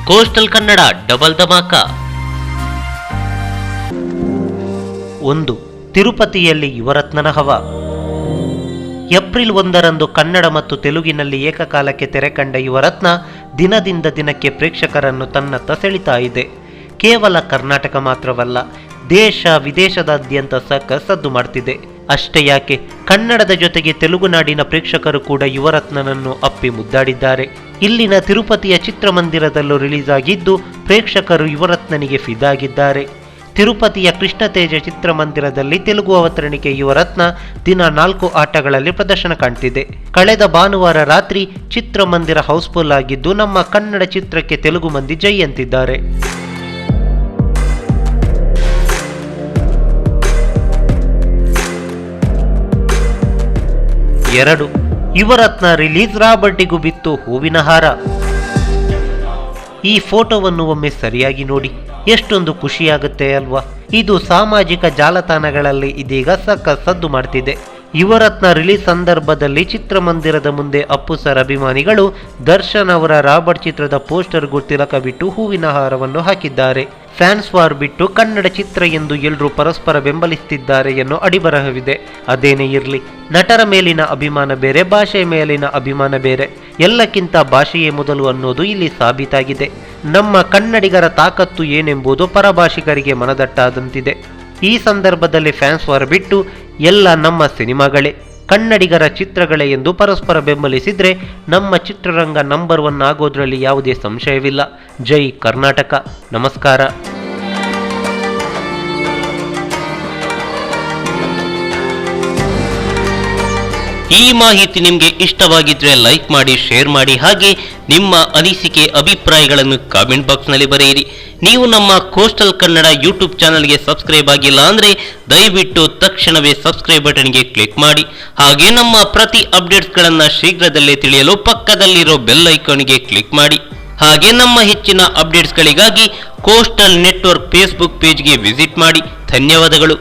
Coastal Kannada double ಧಮಾಕ. 1. ತಿರುಪತಿಯಲ್ಲಿ ಯುವರತ್ನನ ಹವ. ಏಪ್ರಿಲ್ 1ರಂದು ಕನ್ನಡ ಮತ್ತು ತೆಲುಗಿನಲ್ಲಿ ಏಕಕಾಲಕ್ಕೆ ತೆರೆ ಕಂಡ ಯುವರತ್ನ ದಿನದಿಂದ ದಿನಕ್ಕೆ ಪ್ರೇಕ್ಷಕರನ್ನು ತನ್ನತ್ತ ಸೆಳಿತಾ ಇದೆ. ಕೇವಲ ಕರ್ನಾಟಕ ಮಾತ್ರವಲ್ಲ, ದೇಶ ವಿದೇಶದಾದ್ಯಂತ ಸದ್ದು ಮಾಡ್ತಿದೆ. ಅಷ್ಟೇ ಯಾಕೆ, ಕನ್ನಡದ ಜೊತೆಗೆ ತೆಲುಗು ನಾಡಿನ ಪ್ರೇಕ್ಷಕರು ಕೂಡ ಯುವರತ್ನನನ್ನು ಅಪ್ಪಿ ಮುದ್ದಾಡಿದ್ದಾರೆ. ಇಲ್ಲಿನ ತಿರುಪತಿಯ ಚಿತ್ರಮಂದಿರದಲ್ಲೂ ರಿಲೀಸ್ ಆಗಿದ್ದು ಪ್ರೇಕ್ಷಕರು ಯುವರತ್ನನಿಗೆ ಫಿದಾಗಿದ್ದಾರೆ. ತಿರುಪತಿಯ ಕೃಷ್ಣತೇಜ ಚಿತ್ರಮಂದಿರದಲ್ಲಿ ತೆಲುಗು ಅವತರಣಿಕೆ ಯುವರತ್ನ ದಿನ 4 ಆಟಗಳಲ್ಲಿ ಪ್ರದರ್ಶನ ಕಾಣ್ತಿದೆ. ಕಳೆದ ಭಾನುವಾರ ರಾತ್ರಿ ಚಿತ್ರಮಂದಿರ ಹೌಸ್ಫುಲ್ ಆಗಿದ್ದು ನಮ್ಮ ಕನ್ನಡ ಚಿತ್ರಕ್ಕೆ ತೆಲುಗು ಮಂದಿ ಜೈ ಅಂತಿದ್ದಾರೆ. 2. ಯುವರತ್ನ ರಿಲೀಸ್ ರಾಬರ್ಟಿಗೂ ಬಿತ್ತು ಹೂವಿನ ಹಾರ. ಈ ಫೋಟೋವನ್ನು ಒಮ್ಮೆ ಸರಿಯಾಗಿ ನೋಡಿ, ಎಷ್ಟೊಂದು ಖುಷಿಯಾಗುತ್ತೆ ಅಲ್ವಾ? ಇದು ಸಾಮಾಜಿಕ ಜಾಲತಾಣಗಳಲ್ಲಿ ಇದೀಗ ಸದ್ದು ಮಾಡ್ತಿದೆ. ಯುವರತ್ನ ರಿಲೀಸ್ ಸಂದರ್ಭದಲ್ಲಿ ಚಿತ್ರಮಂದಿರದ ಮುಂದೆ ಅಪ್ಪು ಸರ್ ಅಭಿಮಾನಿಗಳು ದರ್ಶನ್ ಅವರ ರಾಬರ್ಟ್ ಚಿತ್ರದ ಪೋಸ್ಟರ್ಗೂ ತಿಲಕ ಬಿಟ್ಟು ಹೂವಿನ ಹಾರವನ್ನು ಹಾಕಿದ್ದಾರೆ. ಫ್ಯಾನ್ಸ್ ವಾರ್ ಬಿಟ್ಟು ಕನ್ನಡ ಚಿತ್ರ ಎಂದು ಎಲ್ಲರೂ ಪರಸ್ಪರ ಬೆಂಬಲಿಸುತ್ತಿದ್ದಾರೆ ಎನ್ನೋ ಅಡಿಬರಹವಿದೆ. ಅದೇನೇ ಇರಲಿ, ನಟರ ಮೇಲಿನ ಅಭಿಮಾನ ಬೇರೆ, ಭಾಷೆಯ ಮೇಲಿನ ಅಭಿಮಾನ ಬೇರೆ. ಎಲ್ಲಕ್ಕಿಂತ ಭಾಷೆಯೇ ಮೊದಲು ಅನ್ನೋದು ಇಲ್ಲಿ ಸಾಬೀತಾಗಿದೆ. ನಮ್ಮ ಕನ್ನಡಿಗರ ತಾಕತ್ತು ಏನೆಂಬುದು ಪರಭಾಷಿಗರಿಗೆ ಮನದಟ್ಟಾದಂತಿದೆ. ಈ ಸಂದರ್ಭದಲ್ಲಿ ಫ್ಯಾನ್ಸ್ ವಾರ್ ಬಿಟ್ಟು ಎಲ್ಲ ನಮ್ಮ ಸಿನಿಮಾಗಳೇ, ಕನ್ನಡಿಗರ ಚಿತ್ರಗಳೇ ಎಂದು ಪರಸ್ಪರ ಬೆಂಬಲಿಸಿದ್ರೆ ನಮ್ಮ ಚಿತ್ರರಂಗ ನಂಬರ್ 1 ಆಗೋದ್ರಲ್ಲಿ ಯಾವುದೇ ಸಂಶಯವಿಲ್ಲ. ಜೈ ಕರ್ನಾಟಕ. ನಮಸ್ಕಾರ. ಈ ಮಾಹಿತಿ ನಿಮಗೆ ಇಷ್ಟವಾಗಿದ್ರೆ ಲೈಕ್ ಮಾಡಿ, ಶೇರ್ ಮಾಡಿ, ಹಾಗೆ ನಿಮ್ಮ ಅನಿಸಿಕೆ ಅಭಿಪ್ರಾಯಗಳನ್ನು ಕಾಮೆಂಟ್ ಬಾಕ್ಸ್ನಲ್ಲಿ ಬರೆಯಿರಿ. ನೀವು ನಮ್ಮ ಕೋಸ್ಟಲ್ ಕನ್ನಡ ಯೂಟ್ಯೂಬ್ ಚಾನಲ್ಗೆ ಸಬ್ಸ್ಕ್ರೈಬ್ ಆಗಿಲ್ಲ ಅಂದರೆ ದಯವಿಟ್ಟು ತಕ್ಷಣವೇ ಸಬ್ಸ್ಕ್ರೈಬ್ ಬಟನ್ಗೆ ಕ್ಲಿಕ್ ಮಾಡಿ. ಹಾಗೆ ನಮ್ಮ ಪ್ರತಿ ಅಪ್ಡೇಟ್ಸ್ಗಳನ್ನು ಶೀಘ್ರದಲ್ಲೇ ತಿಳಿಯಲು ಪಕ್ಕದಲ್ಲಿರೋ ಬೆಲ್ ಐಕಾನ್ಗೆ ಕ್ಲಿಕ್ ಮಾಡಿ. ಹಾಗೆ ನಮ್ಮ ಹೆಚ್ಚಿನ ಅಪ್ಡೇಟ್ಸ್ಗಳಿಗಾಗಿ ಕೋಸ್ಟಲ್ ನೆಟ್ವರ್ಕ್ ಫೇಸ್ಬುಕ್ ಪೇಜ್ಗೆ ವಿಸಿಟ್ ಮಾಡಿ. ಧನ್ಯವಾದಗಳು.